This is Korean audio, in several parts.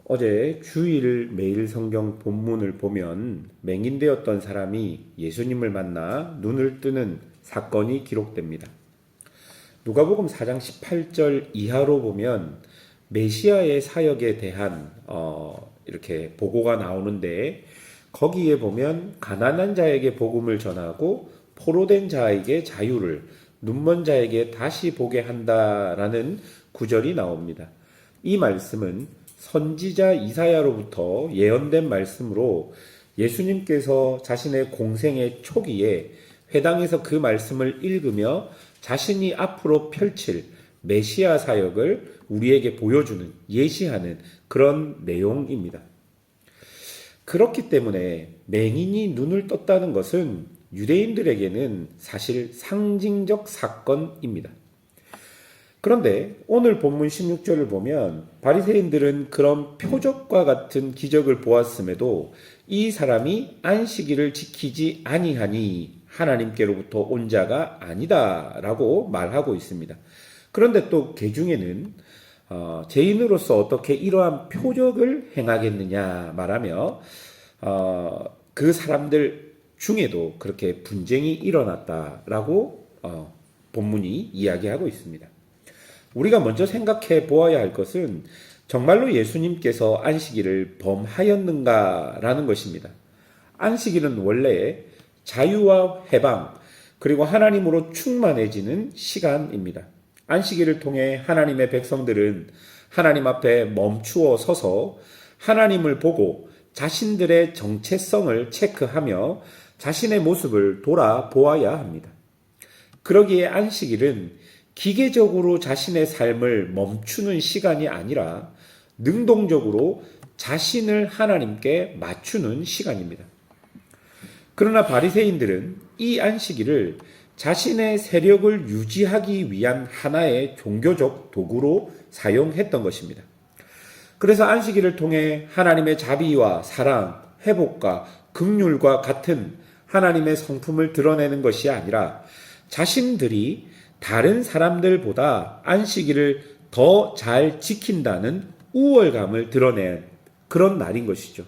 어제 주일 매일 성경 본문을 보면 맹인되었던 사람이 예수님을 만나 눈을 뜨는 사건이 기록됩니다. 누가복음 4장 18절 이하로 보면 메시아의 사역에 대한 이렇게 보고가 나오는데, 거기에 보면 가난한 자에게 복음을 전하고 포로된 자에게 자유를, 눈먼 자에게 다시 보게 한다라는 구절이 나옵니다. 이 말씀은 선지자 이사야로부터 예언된 말씀으로 예수님께서 자신의 공생의 초기에 회당에서 그 말씀을 읽으며 자신이 앞으로 펼칠 메시아 사역을 우리에게 보여주는, 예시하는 그런 내용입니다. 그렇기 때문에 맹인이 눈을 떴다는 것은 유대인들에게는 사실 상징적 사건입니다. 그런데 오늘 본문 16절을 보면 바리새인들은 그런 표적과 같은 기적을 보았음에도 이 사람이 안식일을 지키지 아니하니 하나님께로부터 온 자가 아니다라고 말하고 있습니다. 그런데 또 개중에는 죄인으로서 어떻게 이러한 표적을 행하겠느냐 말하며 그 사람들 중에도 그렇게 분쟁이 일어났다라고 본문이 이야기하고 있습니다. 우리가 먼저 생각해 보아야 할 것은 정말로 예수님께서 안식일을 범하였는가라는 것입니다. 안식일은 원래 자유와 해방, 그리고 하나님으로 충만해지는 시간입니다. 안식일을 통해 하나님의 백성들은 하나님 앞에 멈추어 서서 하나님을 보고 자신들의 정체성을 체크하며 자신의 모습을 돌아보아야 합니다. 그러기에 안식일은 기계적으로 자신의 삶을 멈추는 시간이 아니라 능동적으로 자신을 하나님께 맞추는 시간입니다. 그러나 바리새인들은 이 안식일을 자신의 세력을 유지하기 위한 하나의 종교적 도구로 사용했던 것입니다. 그래서 안식일을 통해 하나님의 자비와 사랑, 회복과 긍휼과 같은 하나님의 성품을 드러내는 것이 아니라 자신들이 다른 사람들보다 안식일을 더 잘 지킨다는 우월감을 드러낸 그런 날인 것이죠.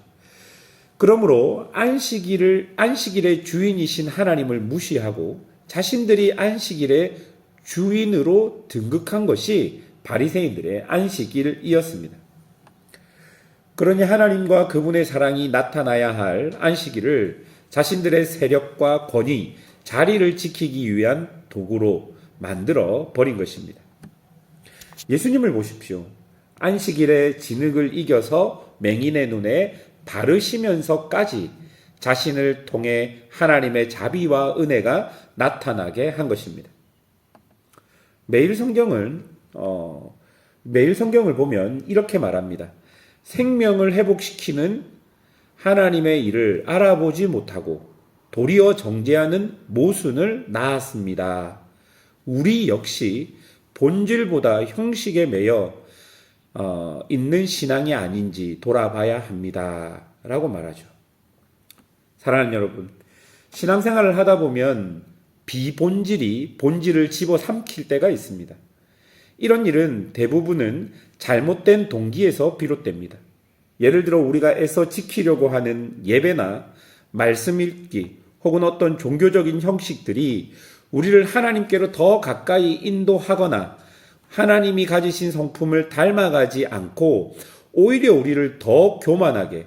그러므로 안식일의 주인이신 하나님을 무시하고 자신들이 안식일의 주인으로 등극한 것이 바리새인들의 안식일이었습니다. 그러니 하나님과 그분의 사랑이 나타나야 할 안식일을 자신들의 세력과 권위, 자리를 지키기 위한 도구로 만들어 버린 것입니다. 예수님을 보십시오. 안식일의 진흙을 이겨서 맹인의 눈에 바르시면서까지 자신을 통해 하나님의 자비와 은혜가 나타나게 한 것입니다. 매일 성경을 보면 이렇게 말합니다. 생명을 회복시키는 하나님의 일을 알아보지 못하고 도리어 정죄하는 모순을 낳았습니다. 우리 역시 본질보다 형식에 매여 있는 신앙이 아닌지 돌아봐야 합니다. 라고 말하죠. 사랑하는 여러분, 신앙생활을 하다 보면 비본질이 본질을 집어삼킬 때가 있습니다. 이런 일은 대부분은 잘못된 동기에서 비롯됩니다. 예를 들어 우리가 애써 지키려고 하는 예배나 말씀 읽기 혹은 어떤 종교적인 형식들이 우리를 하나님께로 더 가까이 인도하거나 하나님이 가지신 성품을 닮아가지 않고 오히려 우리를 더 교만하게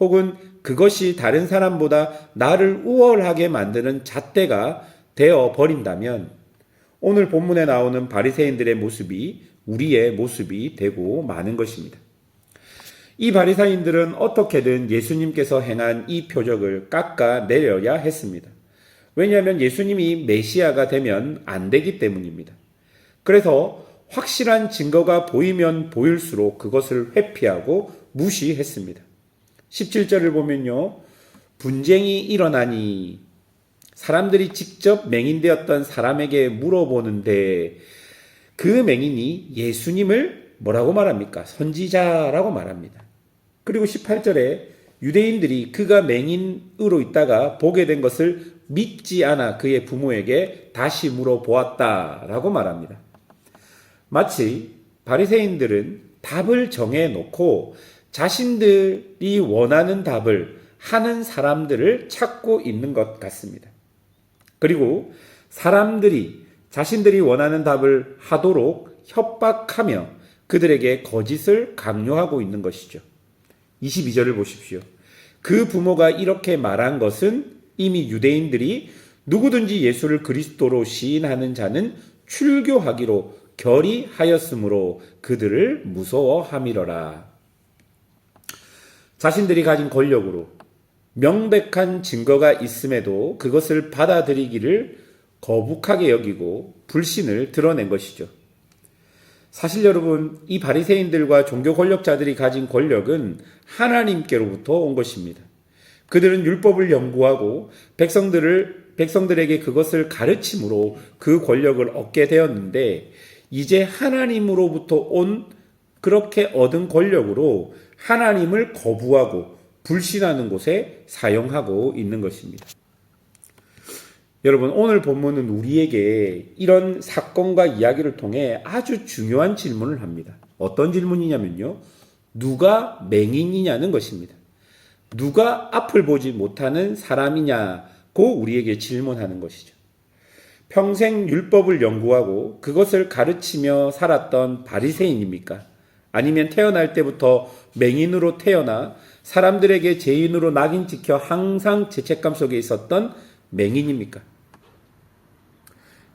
혹은 그것이 다른 사람보다 나를 우월하게 만드는 잣대가 되어 버린다면 오늘 본문에 나오는 바리새인들의 모습이 우리의 모습이 되고 마는 것입니다. 이 바리새인들은 어떻게든 예수님께서 행한 이 표적을 깎아내려야 했습니다. 왜냐하면 예수님이 메시아가 되면 안 되기 때문입니다. 그래서 확실한 증거가 보이면 보일수록 그것을 회피하고 무시했습니다. 17절을 보면요. 분쟁이 일어나니 사람들이 직접 맹인되었던 사람에게 물어보는데 그 맹인이 예수님을 뭐라고 말합니까? 선지자라고 말합니다. 그리고 18절에 유대인들이 그가 맹인으로 있다가 보게 된 것을 믿지 않아 그의 부모에게 다시 물어보았다라고 말합니다. 마치 바리새인들은 답을 정해놓고 자신들이 원하는 답을 하는 사람들을 찾고 있는 것 같습니다. 그리고 사람들이 자신들이 원하는 답을 하도록 협박하며 그들에게 거짓을 강요하고 있는 것이죠. 22절을 보십시오. 그 부모가 이렇게 말한 것은 이미 유대인들이 누구든지 예수를 그리스도로 시인하는 자는 출교하기로 결의하였으므로 그들을 무서워함이러라. 자신들이 가진 권력으로 명백한 증거가 있음에도 그것을 받아들이기를 거북하게 여기고 불신을 드러낸 것이죠. 사실 여러분, 이 바리새인들과 종교 권력자들이 가진 권력은 하나님께로부터 온 것입니다. 그들은 율법을 연구하고 백성들에게 그것을 가르침으로 그 권력을 얻게 되었는데, 이제 하나님으로부터 온 그렇게 얻은 권력으로 하나님을 거부하고 불신하는 곳에 사용하고 있는 것입니다. 여러분, 오늘 본문은 우리에게 이런 사건과 이야기를 통해 아주 중요한 질문을 합니다. 어떤 질문이냐면요, 누가 맹인이냐는 것입니다. 누가 앞을 보지 못하는 사람이냐고 우리에게 질문하는 것이죠. 평생 율법을 연구하고 그것을 가르치며 살았던 바리새인입니까? 아니면 태어날 때부터 맹인으로 태어나 사람들에게 죄인으로 낙인 찍혀 항상 죄책감 속에 있었던 맹인입니까?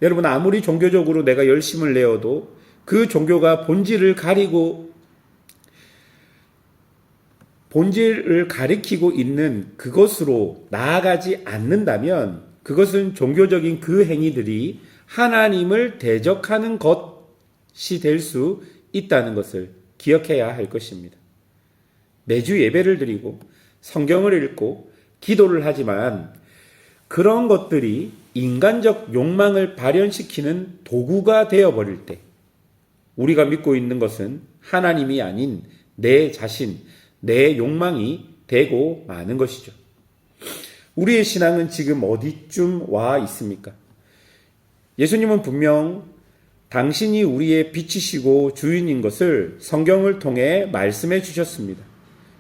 여러분, 아무리 종교적으로 내가 열심을 내어도 그 종교가 본질을 가리키고 있는 그것으로 나아가지 않는다면 그것은 종교적인 그 행위들이 하나님을 대적하는 것이 될 수 있다는 것을 기억해야 할 것입니다. 매주 예배를 드리고 성경을 읽고 기도를 하지만 그런 것들이 인간적 욕망을 발현시키는 도구가 되어버릴 때 우리가 믿고 있는 것은 하나님이 아닌 내 자신, 내 욕망이 되고 마는 것이죠. 우리의 신앙은 지금 어디쯤 와 있습니까? 예수님은 분명 당신이 우리의 빛이시고 주인인 것을 성경을 통해 말씀해 주셨습니다.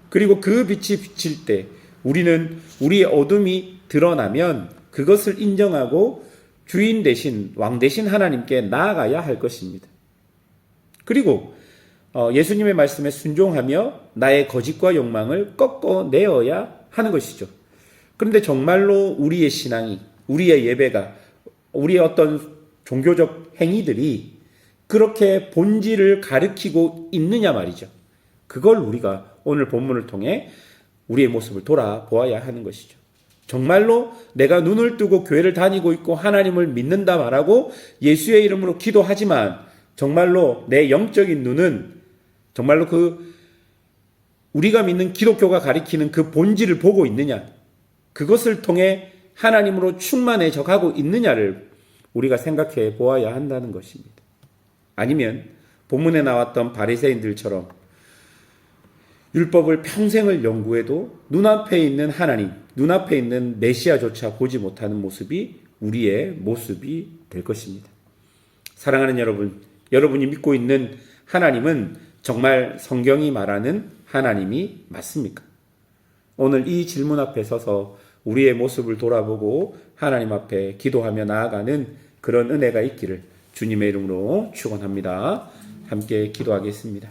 그리고 그 빛이 비칠 때 우리는 우리의 어둠이 드러나면 그것을 인정하고 주인 대신 왕 대신 하나님께 나아가야 할 것입니다. 그리고 예수님의 말씀에 순종하며 나의 거짓과 욕망을 꺾어내어야 하는 것이죠. 그런데 정말로 우리의 신앙이, 우리의 예배가, 우리의 어떤 종교적 행위들이 그렇게 본질을 가리키고 있느냐 말이죠. 그걸 우리가 오늘 본문을 통해 우리의 모습을 돌아보아야 하는 것이죠. 정말로 내가 눈을 뜨고 교회를 다니고 있고 하나님을 믿는다 말하고 예수의 이름으로 기도하지만 정말로 내 영적인 눈은 정말로 우리가 믿는 기독교가 가리키는 그 본질을 보고 있느냐, 그것을 통해 하나님으로 충만해져 가고 있느냐를 우리가 생각해 보아야 한다는 것입니다. 아니면 본문에 나왔던 바리새인들처럼 율법을 평생을 연구해도 눈앞에 있는 하나님, 눈앞에 있는 메시아조차 보지 못하는 모습이 우리의 모습이 될 것입니다. 사랑하는 여러분, 여러분이 믿고 있는 하나님은 정말 성경이 말하는 하나님이 맞습니까? 오늘 이 질문 앞에 서서 우리의 모습을 돌아보고 하나님 앞에 기도하며 나아가는 그런 은혜가 있기를 주님의 이름으로 축원합니다. 함께 기도하겠습니다.